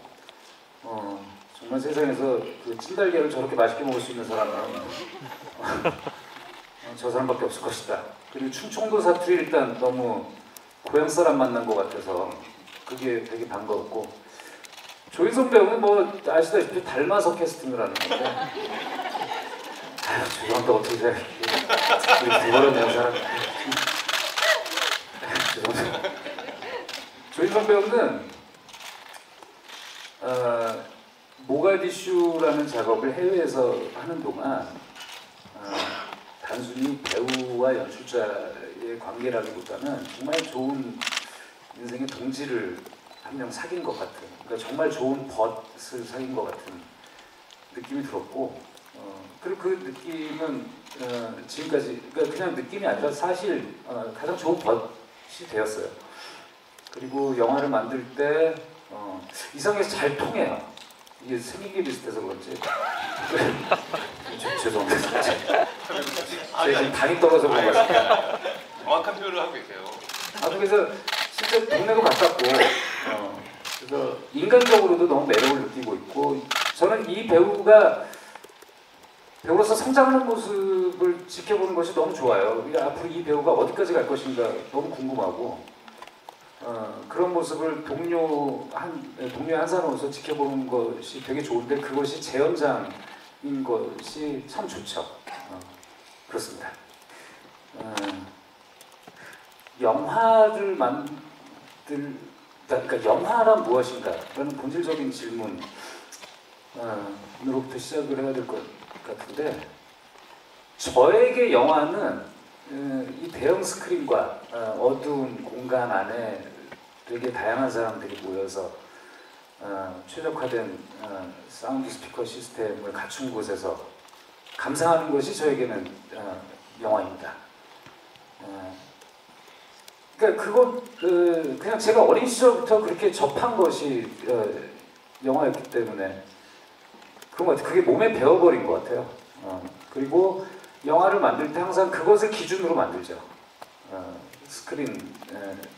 S2: 정말 세상에서 찐달걀을 저렇게 맛있게 먹을 수 있는 사람은 저 사람밖에 없을 것이다. 그리고 충청도 사투리 일단 너무 고향 사람 만난 것 같아서 그게 되게 반가웠고 조인성 배우는 아시다시피 닮아서 캐스팅을 하는 건데 죄송한데 어떻게 생각해 두버렸네요 사람. 죄송합니다. 조인성 배우는 모가디슈라는 작업을 해외에서 하는 동안 단순히 배우와 연출자의 관계라기보다는 정말 좋은 인생의 동지를 한 명 사귄 것 같은 그러니까 정말 좋은 벗을 사귄 것 같은 느낌이 들었고 그리고 그 느낌은 지금까지 그냥 느낌이 아니라 사실 가장 좋은 벗이 되었어요. 그리고 영화를 만들 때 이상해서 잘 통해요. 이게 생긴 게 비슷해서 그런지 죄송합니다. 제가 지금 당이 떨어져 버린 것 같습니다.
S3: 정확한 표현을 하고 계세요.
S2: 그래서 진짜 동네도 가깝고 그래서 인간적으로도 너무 매력을 느끼고 있고 저는 이 배우가 배우로서 성장하는 모습을 지켜보는 것이 너무 좋아요. 앞으로 이 배우가 어디까지 갈 것인가 너무 궁금하고 그런 모습을 동료 한 사람으로서 지켜보는 것이 되게 좋은데 그것이 제 연장인 것이 참 좋죠. 그렇습니다. 영화를 그러니까 영화란 무엇인가? 라는 본질적인 질문으로부터 시작을 해야 될 것 같은데, 저에게 영화는 이 대형 스크린과 어두운 공간 안에 되게 다양한 사람들이 모여서 최적화된 사운드 스피커 시스템을 갖춘 곳에서 감상하는 것이 저에게는 영화입니다. 그러니까 그냥 제가 어린 시절부터 그렇게 접한 것이 영화였기 때문에 그런 것 같아요. 그게 몸에 배어버린 것 같아요. 그리고 영화를 만들 때 항상 그것을 기준으로 만들죠.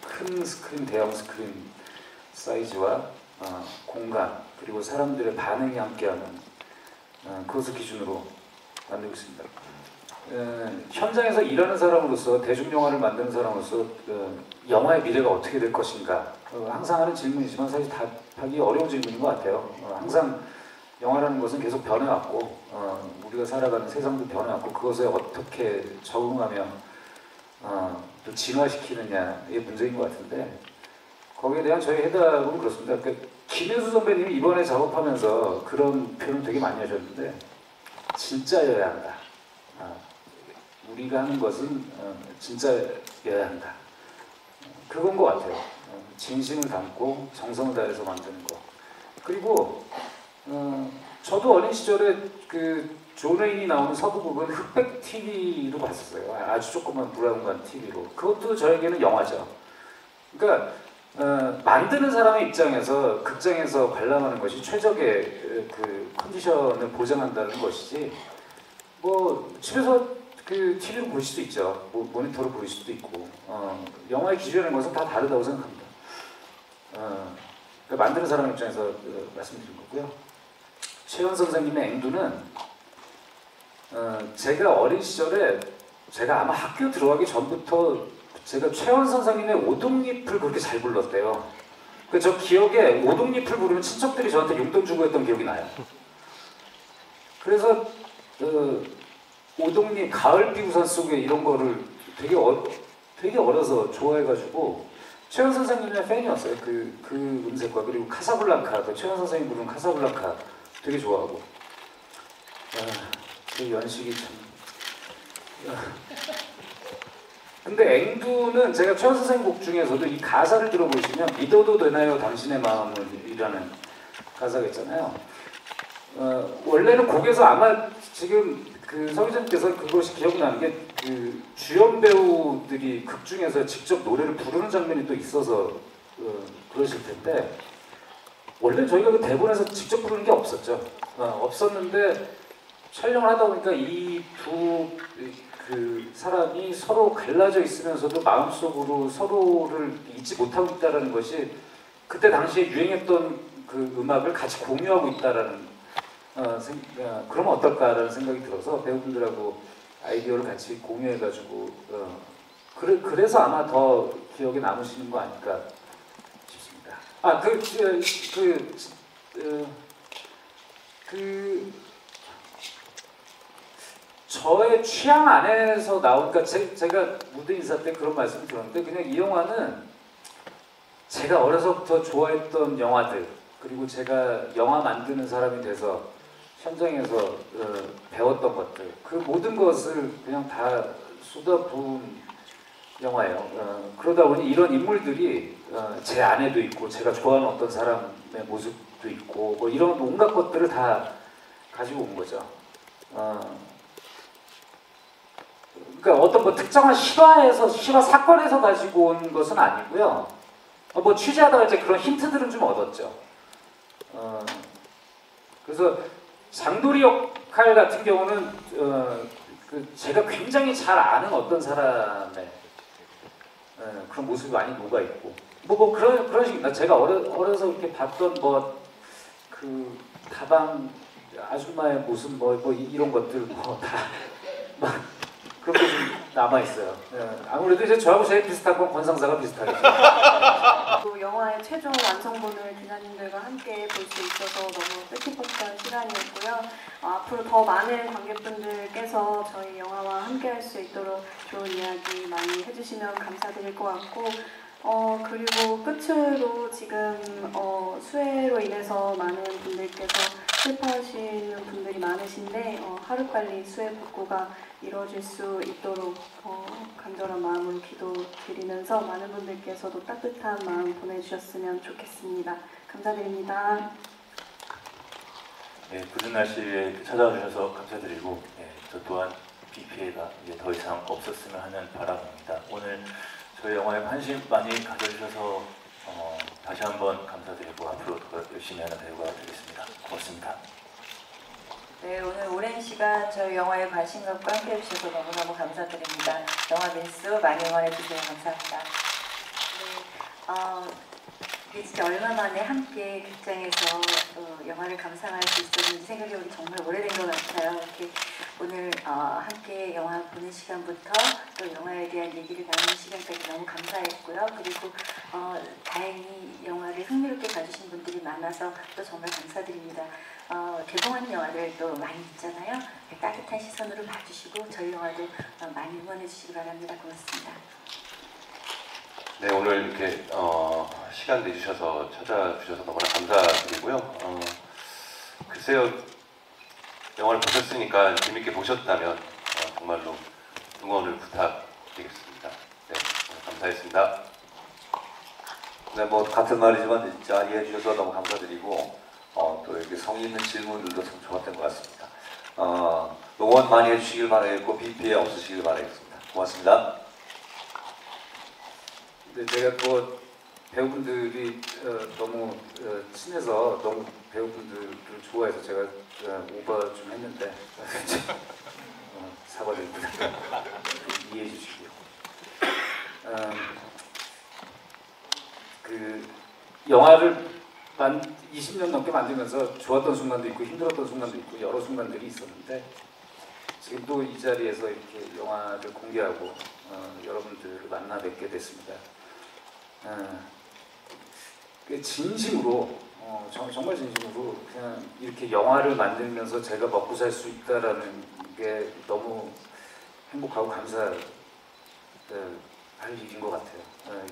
S2: 큰 스크린, 대형 스크린 사이즈와 공간, 그리고 사람들의 반응이 함께하는 그것을 기준으로 만들고 있습니다. 현장에서 일하는 사람으로서, 대중영화를 만드는 사람으로서 영화의 미래가 어떻게 될 것인가, 항상 하는 질문이지만 사실 답하기 어려운 질문인 것 같아요. 항상 영화라는 것은 계속 변해왔고, 우리가 살아가는 세상도 변해왔고, 그것에 어떻게 적응하며 또 진화시키느냐의 문제인 것 같은데, 거기에 대한 저희 해답은 그렇습니다. 김혜수 선배님이 이번에 작업하면서 그런 표현을 되게 많이 하셨는데, 진짜여야 한다. 우리가 하는 것은 진짜여야 한다. 그건 것 같아요. 진심을 담고 정성을 다해서 만드는 거. 그리고 저도 어린 시절에 존 웨인이 나오는 서부극은 흑백 TV로 봤었어요. 아주 조그만 브라운관 TV로. 그것도 저에게는 영화죠. 그러니까 만드는 사람의 입장에서 극장에서 관람하는 것이 최적의 컨디션을 보장한다는 것이지, 뭐 집에서 TV로 볼 수도 있죠. 모니터로 볼 수도 있고, 영화의 기준이라는 것은 다 다르다고 생각합니다. 그러니까 만드는 사람 입장에서 말씀드린 거고요. 최현 선생님의 앵두는 제가 어린 시절에, 제가 아마 학교 들어가기 전부터 제가 최현 선생님의 오동잎을 그렇게 잘 불렀대요. 저 기억에 오동잎을 부르면 친척들이 저한테 용돈 주고 했던 기억이 나요. 그래서 오동잎, 가을비 우산 속에 이런 거를 되게 어려서 좋아해가지고 최현 선생님의 팬이었어요. 그 음색과, 그리고 카사블랑카, 최현 선생님 부르는 카사블랑카 되게 좋아하고. 그 연식이 참. 근데 앵두는 제가 최현 선생님 곡 중에서도 이 가사를 들어보시면 믿어도 되나요 당신의 마음을 이라는 가사가 있잖아요. 원래는 곡에서 아마 지금 서기자님께서 그것이 기억나는 게 주연 배우들이 극 중에서 직접 노래를 부르는 장면이 또 있어서 그러실 텐데, 원래 저희가 그 대본에서 직접 부르는 게 없었죠. 없었는데 촬영을 하다 보니까 이 두 사람이 서로 갈라져 있으면서도 마음속으로 서로를 잊지 못하고 있다는 것이 그때 당시에 유행했던 그 음악을 같이 공유하고 있다라는 그러면 어떨까라는 생각이 들어서 배우분들하고 아이디어를 같이 공유해가지고 그래서 아마 더 기억에 남으시는 거 아닐까 싶습니다. 저의 취향 안에서 나오니까 제가 무대 인사 때 그런 말씀을 드렸는데, 그냥 이 영화는 제가 어려서부터 좋아했던 영화들, 그리고 제가 영화 만드는 사람이 돼서 현장에서 배웠던 것들, 그 모든 것을 그냥 다 쏟아부은 영화예요. 그러다 보니 이런 인물들이 제 안에도 있고, 제가 좋아하는 어떤 사람의 모습도 있고, 뭐 이런 온갖 것들을 다 가지고 온 거죠. 그러니까 어떤 뭐 특정한 실화 사건에서 가지고 온 것은 아니고요. 뭐 취재하다가 이제 그런 힌트들은 좀 얻었죠. 그래서 장도리 역할 같은 경우는 제가 굉장히 잘 아는 어떤 사람의 그런 모습이 많이 녹아 있고, 뭐 그런 식입니다. 제가 어려서 이렇게 봤던 그 다방 아줌마의 모습 이런 것들 다 그런 게 좀 남아 있어요. 아무래도 이제 저하고 제일 비슷한 건 권상사가 비슷하겠죠.
S4: 또 영화의 최종 완성본을 기자님들과 함께 볼 수 있어서 너무 뜻깊었던 시간이었고요. 앞으로 더 많은 관객분들께서 저희 영화와 함께할 수 있도록 좋은 이야기 많이 해주시면 감사드릴 것 같고, 그리고 끝으로 지금 수해로 인해서 많은 분들께서 슬퍼하시는 분들이 많으신데 하루빨리 수해 복구가 이루어질 수 있도록 간절한 마음으로 기도드리면서 많은 분들께서도 따뜻한 마음 보내주셨으면 좋겠습니다. 감사드립니다.
S7: 예, 굳은 날씨에 찾아주셔서 감사드리고 저 또한 비 피해가 이제 더 이상 없었으면 하는 바람입니다. 오늘 저희 영화에 관심 많이 가져주셔서 다시 한번 감사드리고 앞으로 더 열심히 하는 배우가 되겠습니다. 고맙습니다.
S6: 네, 오늘 오랜 시간 저희 영화에 관심 갖고 함께 해주셔서 너무너무 감사드립니다. 영화 밀수 많이 응원해주세요. 감사합니다.
S1: 네, 이게 진짜 얼마 만에 함께 극장에서 영화를 감상할 수 있었는지 생각해보니 정말 오래된 것 같아요. 이렇게 오늘 함께 영화 보는 시간부터 또 영화에 대한 얘기를 나누는 시간까지 너무 감사했고요. 그리고 다행히 영화를 흥미롭게 봐주신 분들이 많아서 또 정말 감사드립니다. 개봉하는 영화들도 많이 있잖아요. 따뜻한 시선으로 봐주시고 저희 영화도 많이 응원해주시기 바랍니다. 고맙습니다.
S3: 네, 오늘 이렇게 시간 내주셔서 찾아주셔서 너무나 감사드리고요. 글쎄요, 영화를 보셨으니까 재밌게 보셨다면 정말로 응원을 부탁드리겠습니다. 네, 오늘 감사했습니다.
S8: 네, 뭐 같은 말이지만 진짜 이해해 주셔서 너무 감사드리고 또 이렇게 성의 있는 질문들도 참 좋았던 것 같습니다. 응원 많이 해주시길 바라겠고 비 피해 없으시길 바라겠습니다. 고맙습니다.
S2: 근데 제가 또 배우분들이 너무 친해서 너무 배우분들을 좋아해서 제가 오버 좀 했는데 사과드립니다. 이해해 주시고요. 그 영화를 20년 넘게 만들면서 좋았던 순간도 있고 힘들었던 순간도 있고 여러 순간들이 있었는데 지금 또 이 자리에서 이렇게 영화를 공개하고 여러분들을 만나 뵙게 됐습니다. 진심으로 정말 진심으로 그냥 이렇게 영화를 만들면서 제가 먹고 살 수 있다라는 게 너무 행복하고 감사할 일인 것 같아요.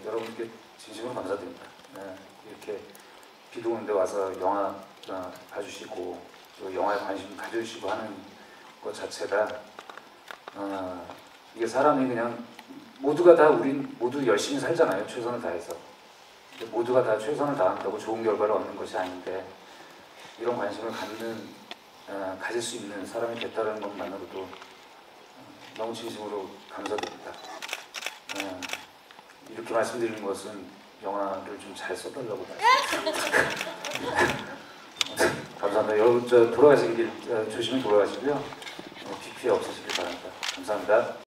S2: 여러분께 진심으로 감사드립니다. 이렇게 비도 오는데 와서 영화 봐주시고 또 영화에 관심 가져주시고 하는 것 자체가 이게 사람이 그냥 모두가 다 우린 모두 열심히 살잖아요. 최선을 다해서. 모두가 다 최선을 다한다고 좋은 결과를 얻는 것이 아닌데 이런 관심을 가질 수 있는 사람이 됐다는 것만으로도 너무 진심으로 감사드립니다. 이렇게 말씀드리는 것은 영화를 좀 잘 써달라고 감사합니다. 여러분 돌아가시길 조심히 돌아가시고요. 비 피해 없으시길 바랍니다. 감사합니다.